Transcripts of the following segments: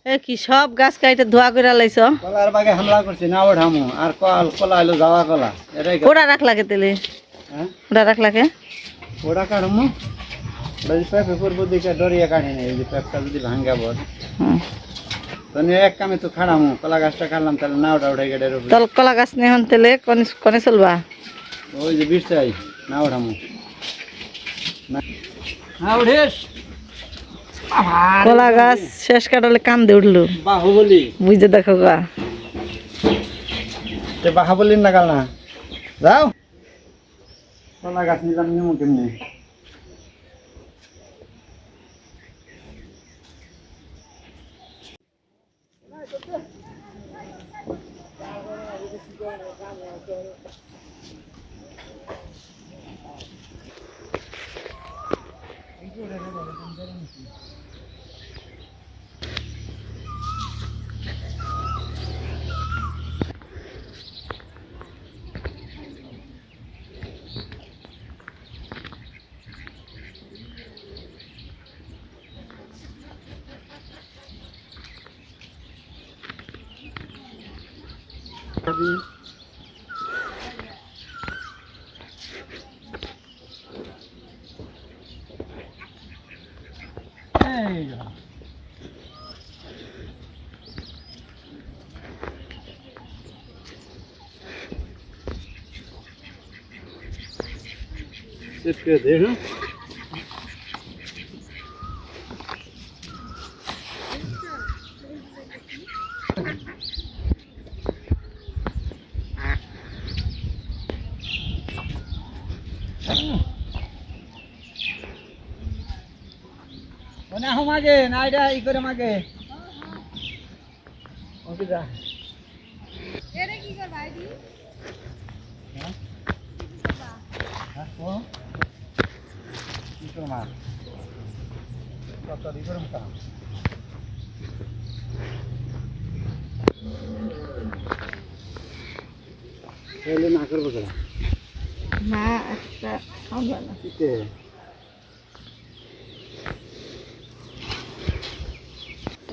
এ কি সব গাছ কাইটে ধোয়া করে লাইছ? কলার বাগে হামলা করছি না ওঠামু আর কলা হলো যাওয়া কলা এটাই ওরা রাখলা কে তেলে? হ্যাঁ ওরা রাখলা কে? ওটা কাটমু পেঁপে করবো দিকে ডরিয়া কাটি নেই যদি পেঁপটা যদি ভাঙ্গা বল তাহলে এক কামে তো খাড়ামু কলা গাছটা খাড়লাম তাহলে না ওটা উঠে গেটে তল কলা গাছ নেহন তেলে কনে চলবা? ওই যে বিষ চাই না ওঠামু না উঠেস কলা গাছ শেষ কাটালে কান্দে উঠলো বাহুবলি বুঝে দেখো গা বাহুবলি লাগাল না যাও কলা গাছ নিলাম নিমু কেমনি देखो Mana ho mage na ida ikore mage ওকে যা এরে কি কর ভাই দি হ্যাঁ হ্যাঁ ও কি কর মা কত দি করম তা এলে না করব কেন না একটা হবে না কিতে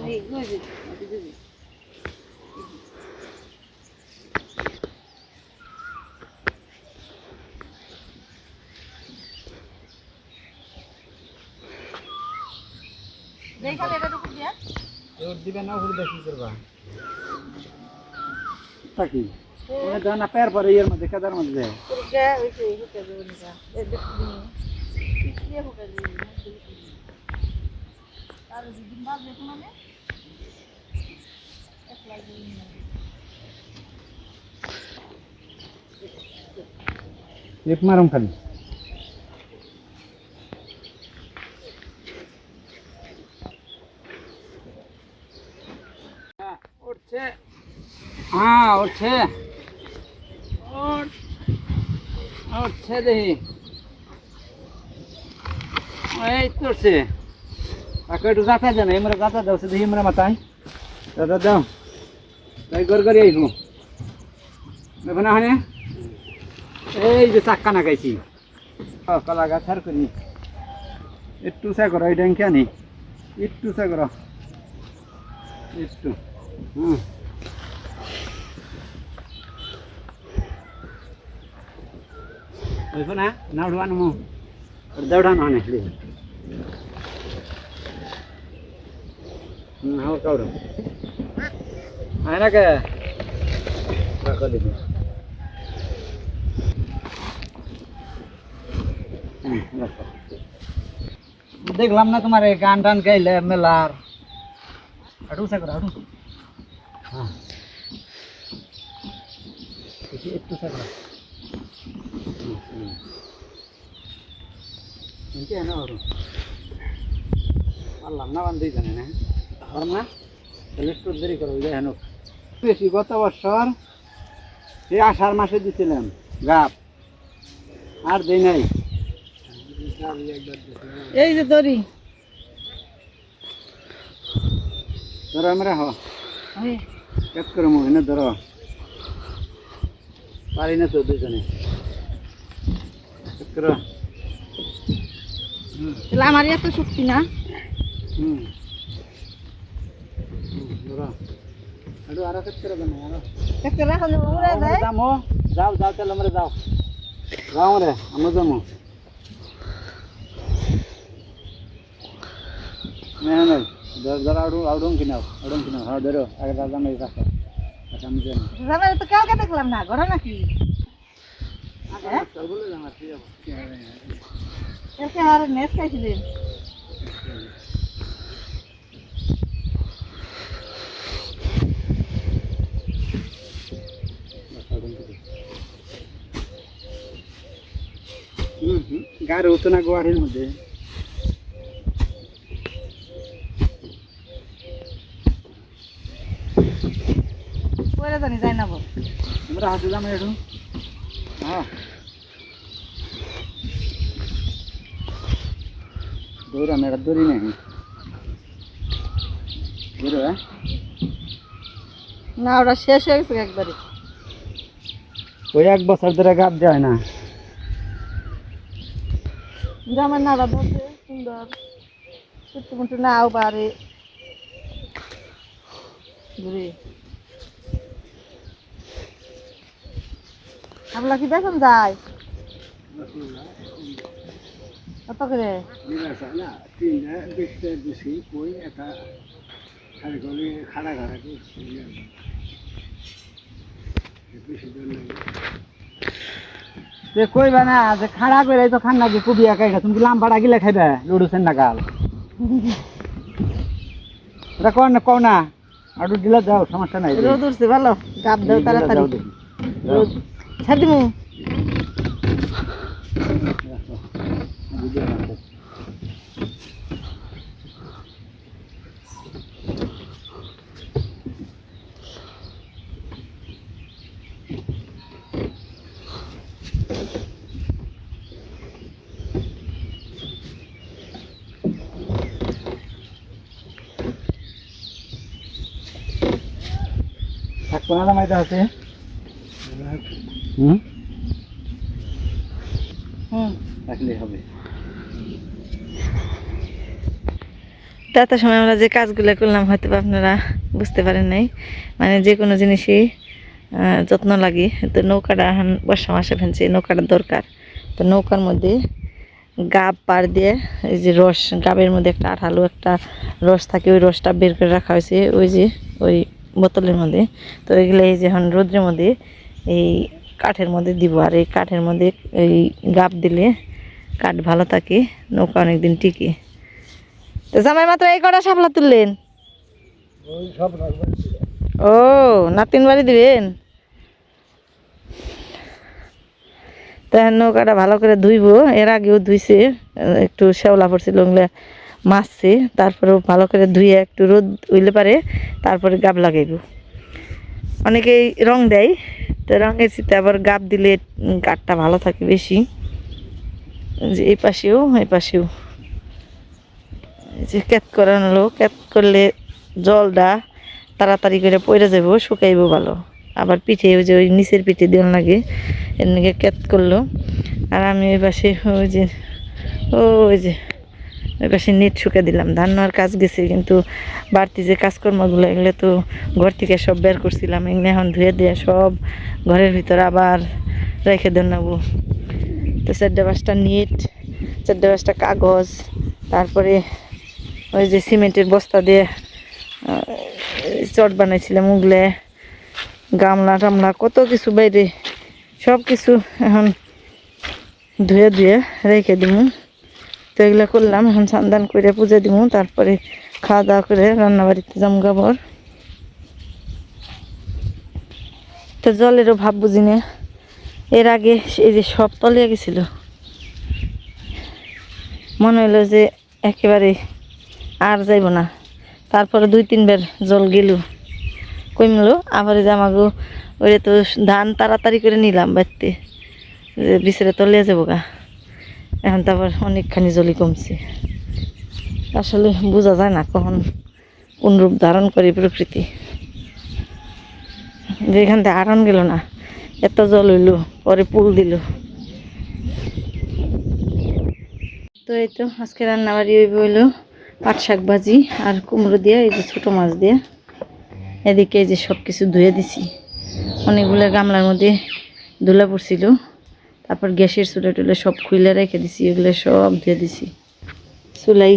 এই গজে দিদি দেখা এটা তো দিয়া ওর দিবে না ওর দেখি করবা তাকি ওটা জানা পের পরে এর মধ্যে কাদার মধ্যে পুরো ওই যে হুকে দেবনিকা এই দেখি কি হুকে দিই আর দিন বাদ দেখো মানে এক লাগে एक मारम खाली उठছে हाँ उठছে उठছে দেখি এই তোরছে আকে একটু যাতা দেন আমরা যাতা দাও দেখি আমরা মাথায় দাদা দাও তাই গড় গড়ি আইবো দেখো না হানে এই যে চাক্কা নাগাইছি কলা গাছ আর করি একটু চা করো এই ড্যাঙ্কি আনি একটু চা করো একটু হুম বুঝবো না না উঠবানো মো দৌড়ানো আনে হাও কাউড়ো আয় না কে রাখো দেখি দেখলাম না তোমার গান টান গাইলে মেলার হাঁটু সাকর হাঁটু হ্যাঁ একটু সাকর পারলাম না বান্ধি জানে না পারলাম না তাহলে একটু দেরি করো হেন বেশি গত বছর সে আষাঢ় মাসে দিছিলাম গাপ আর দেই নাই এই যে দড়ি ধরো আমরা হ কেট করে মো এনে ধরো পারি না তো দুজনে কেট করো আমার এত শক্তি না হুম একটু আরো চেক করে দেন আরো একটা রাখা যাবে উড়ে যায় যাও যাও যাও চল আমরা যাও যাও রে আমরা যাবো না না ধর আউডং কিনাও হ্যাঁ ধরো আগে দাদা মেয়ে রাখো আচ্ছা আমি জানি জামাই তো কালকে দেখলাম না ঘরে নাকি চল বলে জামা ঠিক আছে কালকে আর নেস খাইছিলেন গাড়ি হতো না গোয়ারের মধ্যে পরে জানি যাই না বল আমরা হাতে যাবো একটু হ্যাঁ দৌড়া মেয়েরা দৌড়ি নেই দৌড়ো হ্যাঁ না ওটা শেষ হয়ে গেছে একবারে ওই 1 বছর ধরে গাব যায় না জামাই নাড়া ধরছে সুন্দর একটু মুটু নাও পারে ঘুরে আপনার কি বেতন যায় কত করে না তিনটা বেশি বেশি কই একটা খালি করে খাড়া খাড়া করছি বেশি দূর নাই কই বানা যে খাড়া করে তো খান নাকি কুবি একাই না তুমি লাম্বাড়া গিলে খাইবে লুডুসেন না গাল এটা কও না আরো দিলে যাও সমস্যা নাই রোদ উঠছে ভালো গাব দাও তাড়াতাড়ি রোদ ছাড় দিমু থাকবো না মাইতে আছে হুম রাখলে হবে তত সময় আমরা যে কাজগুলো করলাম হয়তো আপনারা বুঝতে পারেন নাই মানে যে কোনো জিনিসই যত্ন লাগে তো নৌকাটা এখন বর্ষা মাসে ফেলছে নৌকাটার দরকার তো নৌকার মধ্যে গাব পার দিয়ে এই যে রস গাবের মধ্যে একটা আঠালো একটা রস থাকে ওই রসটা বের করে রাখা হয়েছে ওই যে ওই বোতলের মধ্যে তো এগুলো এই যে এখন রোদ্রের মধ্যে এই কাঠের মধ্যে দিব আর এই কাঠের মধ্যে এই গাব দিলে কাঠ ভালো থাকে নৌকা অনেকদিন টিকে তো জামাই মাত্র এই কটা শাপলা তুললেন ও নাতিন বাড়ি দিবেন তা নৌকাটা ভালো করে ধুইব এর আগেও ধুইছে একটু শ্যাওলা পড়ছিল ওগুলো মাছছে তারপরেও ভালো করে ধুয়ে একটু রোদ উইলে পারে তারপরে গাব লাগাইব অনেকেই রং দেয় তো রঙের চিতে আবার গাব দিলে কাঠটা ভালো থাকে বেশি যে এই পাশেও যে ক্যাত করানো হলো ক্যাত করলে জলটা তাড়াতাড়ি করে পড়ে যাব শুকাইব ভালো আবার পিঠে ওই যে ওই নিচের পিঠে দেওয়া লাগে এর নাকি ক্যাত করলো আর আমি ওই পাশে ওই যে ওই পাশে নেট শুকে দিলাম ধান নেওয়ার কাজ গেছে কিন্তু বাড়তি যে কাজকর্মগুলো এগুলো তো ঘর থেকে সব বের করছিলাম এগুলো এখন ধুয়ে দিয়ে সব ঘরের ভিতরে আবার রেখে দেন নেবো তো 4-5টা নেট 4-5টা কাগজ তারপরে ওই যে সিমেন্টের বস্তা দিয়ে চট বানাইছিলাম ওগুলো গামলা টামলা কত কিছু বাইরে সব কিছু এখন ধুয়ে রেখে দিব তো এগুলো করলাম এখন স্নান করে পুজো দিব তারপরে খাওয়া দাওয়া করে রান্নাবাড়িতে যাম গাবর তো জলেরও ভাব বুঝি না এর আগে এই যে সব তলিয়ে গেছিল মনে হইলো যে একেবারে আর যাইব না তারপরে 2-3 বার জল গেল কমলো আবার যে আমাকে ওইটা তো ধান তাড়াতাড়ি করে নিলাম বাড়তে যে বিছরে তলিয়ে যাবো গা এখন তো আবার অনেকখানি জলই কমছে আসলে বোঝা যায় না কখন কোন রূপ ধারণ করে প্রকৃতি যেখান থেকে আরন গেল না এত জল হইলো পরে পুল দিল তো এই তো আজকে রান্নাবাড়ি হইলো পাট শাক ভাজি আর কুমড়ো দিয়ে এই যে ছোটো মাছ দিয়ে এদিকে এই যে সব কিছু ধুয়ে দিছি, অনেকগুলো গামলার মধ্যে ধুলা পড়ছিল, তারপর গ্যাসের চুলা টুলে সব খুলে রেখে দিছি, এগুলো সব ধুয়ে দিছি। চুলাই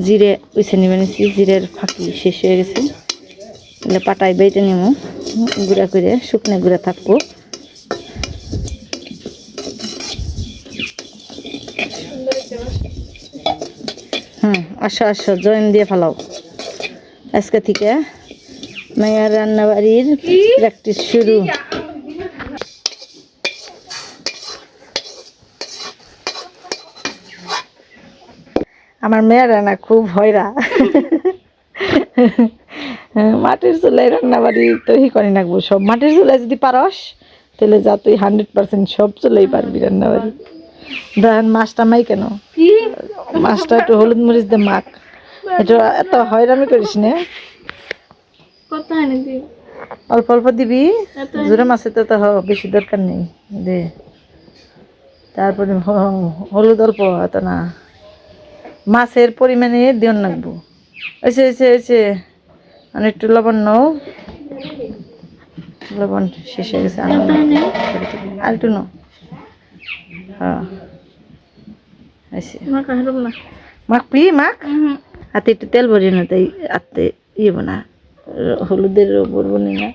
জিরে উইছে নিবে নিছি, জিরের ফাঁকি শেষ হয়ে গেছে, এগুলো পাটায় বেটে নিমু, গুঁড়া করে শুকনো গুঁড়া থাকবো। আসো আসো জয়েন দিয়ে ফেলাও, আজকে থেকে মায়ের রান্নাবাড়ির প্র্যাকটিস শুরু। আমার মেয়েরা না খুব হয়রা, মাটির চুলাই রান্নাবাড়ি তো ই করে নাকবো সব। মাটির চুলাই যদি পারস তাহলে যা তুই 100% সব চুলাই পারবি রান্নাবাড়ি। দেখেন মাছটা মাই কেন, মাছটা একটু হলুদ মরিচ দিয়ে মাখ, এটা এত হয়রামি করিস না, অল্প অল্প দিবি, জোরে মাছে তো তো বেশি দরকার নেই দে। তারপরে হলুদ অল্প, এত না, মাছের পরিমাণে দিন লাগবো। ওইসে ওইসে ওইসে আর একটু লবণ নাও, লবণ শেষ হয়ে গেছে, আর একটু নাও। হ্যাঁ মাখবি মাখ, হাতে একটু তেল ভরি না, তাই আত্তে ইয়ে না, হলুদের বলবো না,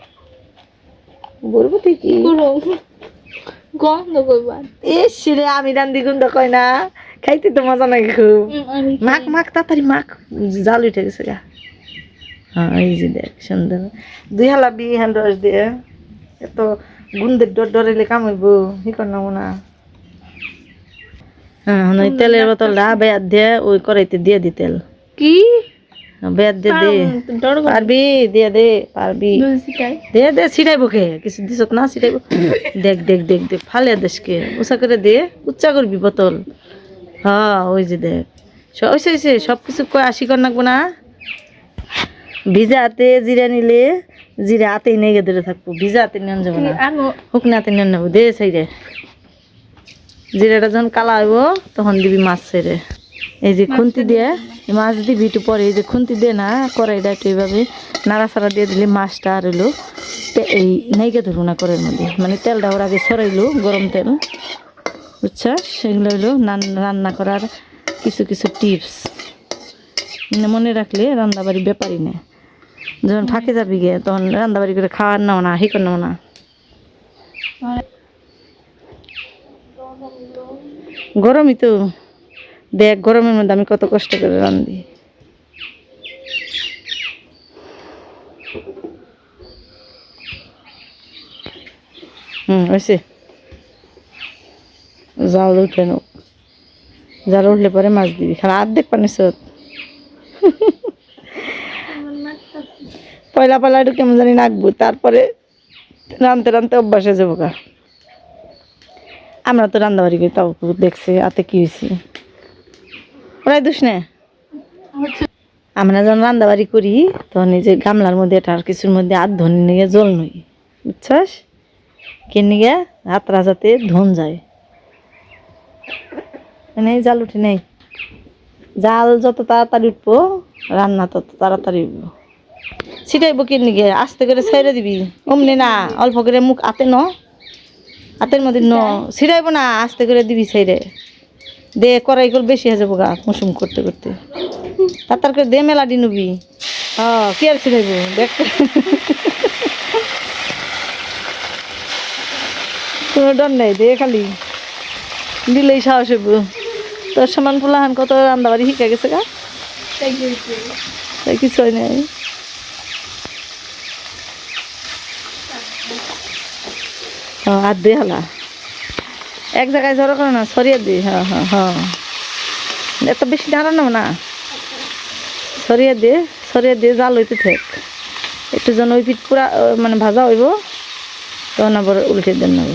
বলবো ঠিকই গন্ধ কইবার এস রে, আমি রান্দি গন্ধ কয় না, খাইতে তো মজা নাকি খুব। মাখ মাখ তাড়াতাড়ি মাখ, জাল উঠে গেছে গা। হ্যাঁ এই যে দেখ সুন্দর, 2 হালা বি হ্যান্ড রস দিয়ে, এত গুন্দের ডর ডরাইলে কামাইব ই কর না না। হ্যাঁ ওই তেলের বোতলটা বেয়ার দিয়ে ওই কড়াইতে দিয়ে দি তেল, কি বেয়ার দিয়ে দে, পারবি দিয়ে দে, পারবি দে দে, ছিটাইব কে কিছু দিস না, ছিটাইব। দেখ দেখ দেখ দেখ ফালে দেশকে উঁচা করে দে, উচ্চা করবি বোতল। হ্যাঁ ওই যে দেখ ওইসে ওইসে সব কিছু কয় আশি কর নাকবো না। ভিজা হাতে জিরা নিলে জিরা হাতেই নেগে ধরে থাকবো, ভিজা হাতে নেন যাবো না, শুকনো হাতে নেন নেবো দে সাইডে। জিরাটা যখন কালা হইব তখন দিবি মাছ ছেড়ে, এই যে খুন্তি দিয়ে মাছ দিবি একটু পরে, এই যে খুন্তি দিয়ে না কড়াইটা একটু এইভাবে নাড়াচাড়া দিয়ে দিলে মাছটা আর হইলো এই নেগে ধরবো না কড়াইয়ের মধ্যে, মানে তেলটা ওর আগে সরাইলো গরম তেল, বুঝছা? সেগুলো হইলো রান্না করার কিছু কিছু টিপস, মনে রাখলে রান্নাবাড়ি ব্যাপারই না। যখন ফাঁকে যাবি গে তখন রান্নাবাড়ি করে খাওয়ার নাও না, হি কর নাও না। গরমই তো দেখ, গরমের মধ্যে আমি কত কষ্ট করে রান্ধি। হয়েছে, জাল উঠে নো, জাল উঠলে পরে মাছ দিবি, খালি অর্ধেক পানি সত। পয়লা পয়লা একটু কেমন জানি নাকবো, তারপরে রানতে রানতে অভ্যাস হয়ে যাবো গা। আমরা তো রান্নাবাড়ি করি, তাও দেখছে আতে কি হয়েছে, ওরাই দোষ না। আমরা যখন রান্নাবাড়ি করি তখন এই যে গামলার মধ্যে এটা আর কিছুর মধ্যে হাত ধনে নিয়ে জল নই, বুঝছস? কিনে গিয়ে হাত রাজাতে ধন যায়, মানে জাল উঠে নেই, জাল যত তাড়াতাড়ি উঠবো রান্না তত তাড়াতাড়ি উঠবো। ছিটাইব কিনে গিয়ে আস্তে করে ছেড়ে দিবি, অমনি না, অল্প করে মুখ হাতে ন, হাতের মধ্যে ন, ছিটাইব না, আস্তে করে দিবি ছেড়ে দে, কড়াই গুলো বেশি হয়ে যাবো গা মুসুম করতে করতে, তার করে দে মেলা দি নবি। হ্যাঁ কি আর ছিটাইব দেখ, কোনো ডর নেই, দে খালি দিলেই সাহস হইব। তোর সমান পোলাহান কত রান্দাবাড়ি শিখে গেছে গা, তাই কিছু হয় নাই। আর দে হালা এক জায়গায় জড়ো করে না, সরিয়ে দি। হ্যাঁ হ্যাঁ হ্যাঁ, এত বেশি দাঁড়ানো না, সরিয়ে দিয়ে জাল হইতে থাক, একটু যেন ওই পিঠ পুরা মানে ভাজা হইব, তখন আবার উল্টে দেন নেব।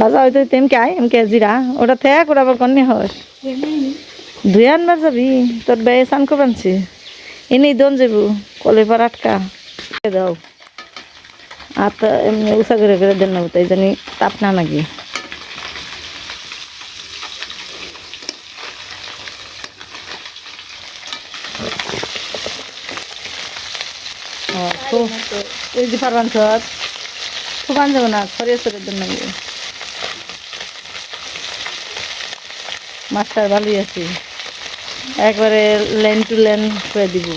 ভাজা হইতে হইতে এমকে জিরা ওটা থাক, ওটা আবার কন্যা হস ধুয়ে আনবার যাবি, তোর ব্যয় স্নান করে আনছি, এনেই দন যাবো কলে পর আটকা দাও, আর তো এমনি উষা করে দেন নেবো, তাই জানি তাপ না লাগে। এই যে পারবান সর খুব আনযাব না সরিয়ে সরের জন্য মাছটার ভালোই আছে একবারে লেন টু লেন করে দিব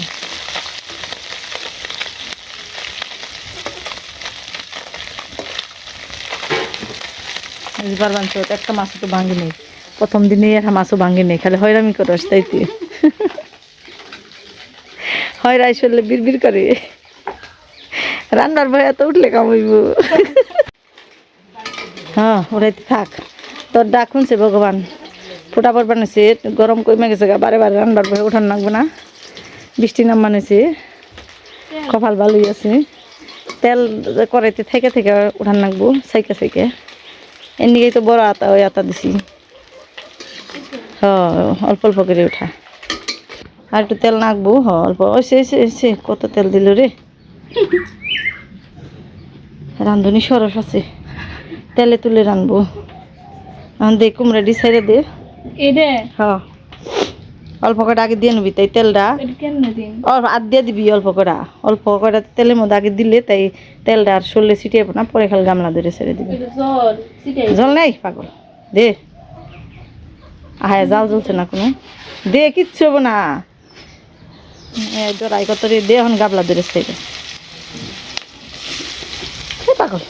পারবান সর একটা মাছও তো ভাঙি নেই প্রথম দিনেই একটা মাছও ভাঙি নেই খালি হয়রামি করে আসতে হয় রাইস হলে বিড় করে রান্নার ভয় এত উঠলে কামাইব হ্যাঁ ওরাইতে থাক তোর ডাক শুনছে ভগবান ফোটা পর বানাইছে গরম কমে গেছে গা বারে বারে রান্নার ভয় উঠান লাগবে না বৃষ্টি নাম বানাইছে কপাল ভালোই আছে তেল করাইতে থেকে থেকে উঠান লাগবো সাইকে সাইকে এমনিকেই তো বড় আতা ওই আতা দিছি হ্যাঁ অল্প অল্প করে উঠা আর একটু তেল নাকবো হ অল্প সে কত তেল দিল রে রান্ধনি সরস আছে তেলে তুলে রানবো দে কুমড়া ডি সাইডে দে হ্যাঁ অল্প কটা আগে দিয়ে নিবি তাই তেলটা অল্প আর দিয়ে দিবি অল্প কটা তেলের মধ্যে আগে দিলে তাই তেলটা আর সরলে ছিটিয়ে না পরে খালি গামলা ধরে ছেড়ে দিবি জল নেই পাগল দে আয় জাল জ্বলছে না কোনো দে কিচ্ছু হবো না জড়াই কত রে দে এখন গাবলা ধরে ছেড়ে পাগল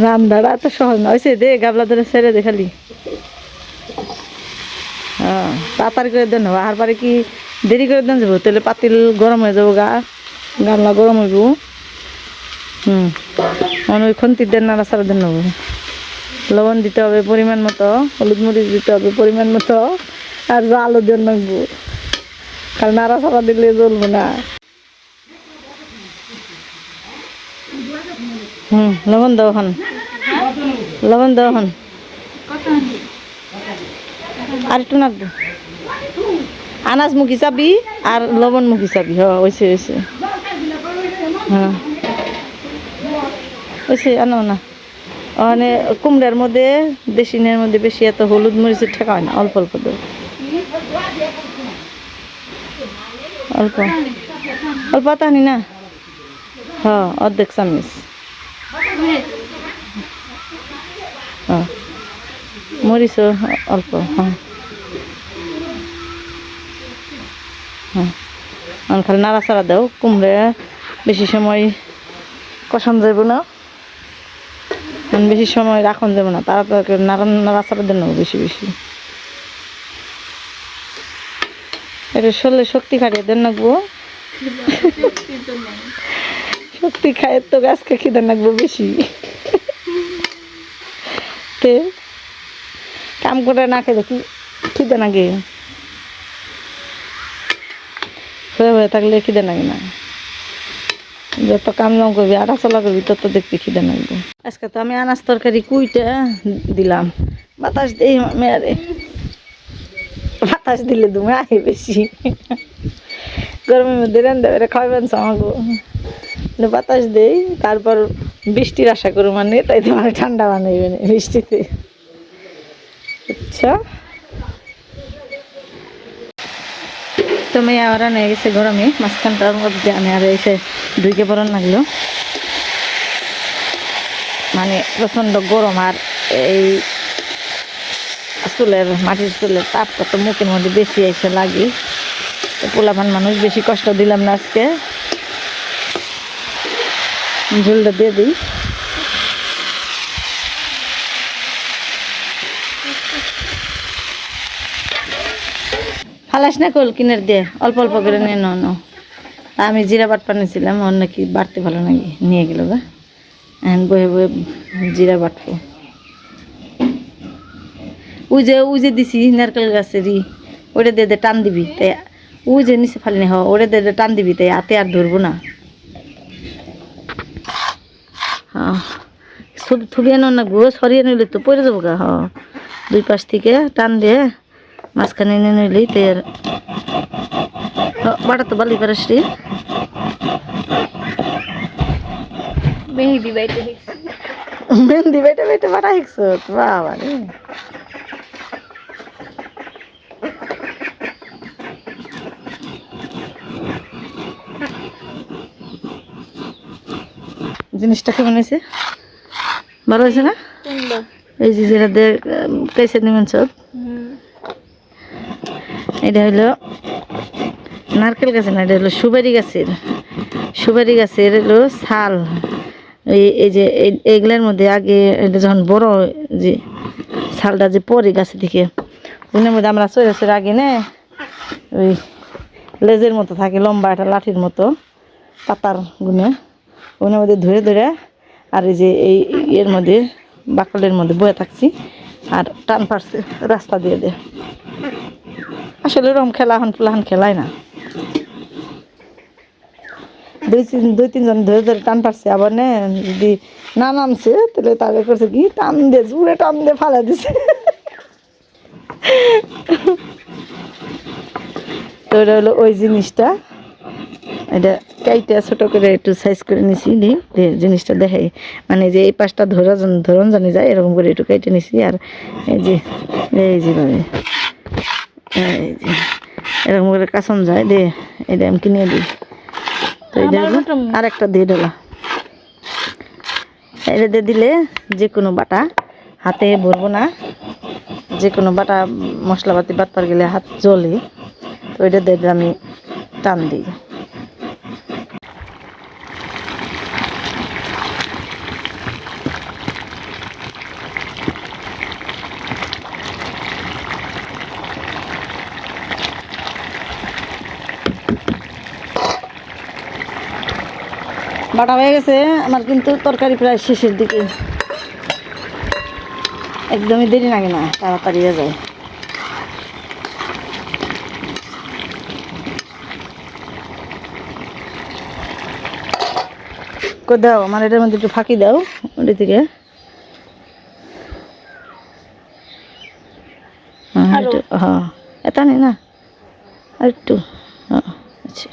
রান্নাটা এত সহজ না হয়েছে দে গাবলা ধরে ছেড়ে দে খালি হ্যাঁ তাড়াতাড়ি করে দেন আর পারে কি দেরি করে দেন যাবো তাহলে পাতিল গরম হয়ে যাবো গামলা গরম হইব ওই খন্তির দেন নাড়া সারা দেন নেবো লবণ দিতে হবে পরিমাণ মতো হলুদ মরিচ দিতে হবে পরিমাণ মতো আর জালও দেন রাখবো কারণ নাড়া সারা দিলে জ্বলবো না লবণ দাও হন আর একটু নাকবো আনাজ মুখি চাবি আর লবণ মুখি চাবি হয়েছে হ্যাঁ হয়েছে আনো না মানে কুমড়ার মধ্যে দেশিনের মধ্যে বেশি এত হলুদ মরিচের ঠেকা হয় না অল্প অল্প দেবো অল্প তানি না হ্যাঁ অর্ধেক চামিচ হ্যাঁ মরিচও অল্প হ্যাঁ খালি নাড়াচাড়া দাও কুমড়ে বেশি সময় কষান যাব না বেশি সময় রাখন যাব না তাড়াতাড়ি নাড়াচাড়া দেন বেশি এটা শরীরে শক্তি খাটিয়ে দেন নাকবো শক্তি খায় তো গাছকে খিদে নাকবো বেশি তে কাম করে না খেলে কি খিদে নাগে হয়ে থাকলে খিদে লাগে না যত কাম নাম করবি আটা চলা করবি তত দেখতে খিদে লাগবে আজকে তো আমি আনাজ তরকারি কুইটা দিলাম বাতাস দিই মেয়ারে বাতাস দিলে তুমি আহে বেশি গরমের মধ্যে রান্না করে খাওয়াবেন আমাকে বাতাস দেই তারপর বৃষ্টির আশা করো মানে তাই তো মানে ঠান্ডা বানাইবে না বৃষ্টিতে আচ্ছা তো মেয়ে আবার নিয়ে গেছে গরমে মাঝখানটার মধ্যে আমি আর এসে দুইকে বরণ লাগলো মানে প্রচণ্ড গরম আর এই মাটির চুলের তাপটা তো মুখের মধ্যে বেশি এসে লাগে তো পোলাপান মানুষ বেশি কষ্ট দিলাম না আজকে ঝুলটা দিয়ে দিই ফালাস না কল কিনার দিয়ে অল্প অল্প করে নিয়ে নাও আমি জিরা বাট বানিয়েছিলাম অন্য কি বাড়তে ভালো নাকি নিয়ে গেল গা এখন বয়ে বয়ে জিরা বাটবো ওই যে দিছি নারকেল গাছেরই ওটা দিয়ে টান দিবি তাই ওই যে নিচে ফালি না ওটা দিয়ে টান দিবি তাই হাতে আর ধরবো না হ্যাঁ থুবিয়ে নাকবো সরিয়ে নিলে তো পড়ে যাবো গা দুই পাশ থেকে টান দিয়ে মাঝখানে এনে নিলেই তাই আর বাটা তো বালি পারিস রে মেহেন্দি বাইটে বাটা শিখছ বাবা রে জিনিসটা কেমন হয়েছে? ভালো হয়েছে না? এই যে যেটা কেসে নেবেন সব, এটা হলো নারকেল গাছের না, এটা হলো সুপারি গাছের হলো ছাল। এই যে এইগুলার মধ্যে আগে এটা যখন বড় হয়, যে ছালটা যে পরে গাছের দিকে, ওগুলোর মধ্যে আমরা চড়ে আগে না ওই লেজের মতো থাকে, লম্বা একটা লাঠির মতো পাতার গুনে, ওগুলোর মধ্যে ধরে ধরে আর এই যে এর মধ্যে বাকলের মধ্যে বয়ে থাকছি আর টান পারছে রাস্তা দিয়ে দে। আসলে ওরকম খেলা এখন ফুলাহান খেলায় না, দুই তিনজন ধরে ধরে টান পারছে। আবার নে যদি না নামছে তাহলে তাদের করছে কি টান দিয়ে জুড়ে টান দিয়ে ফালা দিছে। তো এটা হলো ওই জিনিসটা, এটা কাইটা ছোট করে একটু সাইজ করে নিছি, জিনিসটা দেখে মানে যে এই পাশটা ধরন জানি যায় এরকম করে একটু কেটে নিছি। আর এই যে মানে এই যে এরকম করে কাঁচন যায় দে, এটা আমি কিনে দিই। তো এটা আর একটা দিয়ে ডলা, এটা দিয়ে দিলে যে কোনো বাটা হাতে ভরবো না, যে কোনো বাটা মশলাপাতি বাটপার গেলে হাত জ্বলে। তো এটা দিয়ে আমি টান দিই। বাটা হয়ে গেছে আমার, কিন্তু তরকারি প্রায় শেষের দিকে, একদমই দেরি লাগে না, তাড়াতাড়ি হয়ে যায়। দাও আমার এটার মধ্যে একটু ফাঁকি দাও, ওটি থেকে হ্যাঁ এটা নেই না, আর একটু আচ্ছা।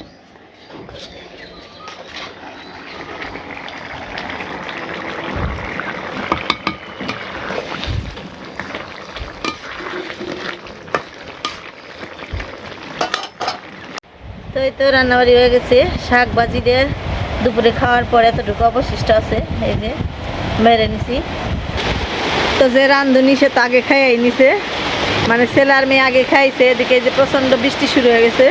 তো এই তো রান্নাবাড়ি হয়ে গেছে, শাক ভাজি দিয়ে দুপুরে খাওয়ার পরে এতটুকু অবশিষ্ট আছে, এই যে মেরে নিছি। তো যে রান্ধুনি সে তো আগে খাইয়াই নিছে, মানে ছেলে আর মেয়ে আগে খাইছে। এদিকে যে প্রচণ্ড বৃষ্টি শুরু হয়ে গেছে,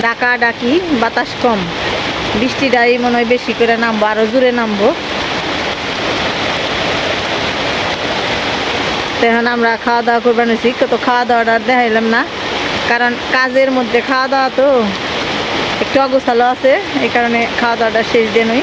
ডাকা ডাকি বাতাস কম, বৃষ্টিটাই মনে হয় বেশি করে নামবো, আরও জোরে নামবো। তো এখন আমরা খাওয়া দাওয়া করবার নিছি, তো খাওয়া দাওয়াটা দেখাইলাম না, কারণ কাজের মধ্যে খাওয়া দাওয়া তো একটু অগোছালো আছে, এই কারণে খাওয়া দাওয়াটা শেষ দিয়ে নই।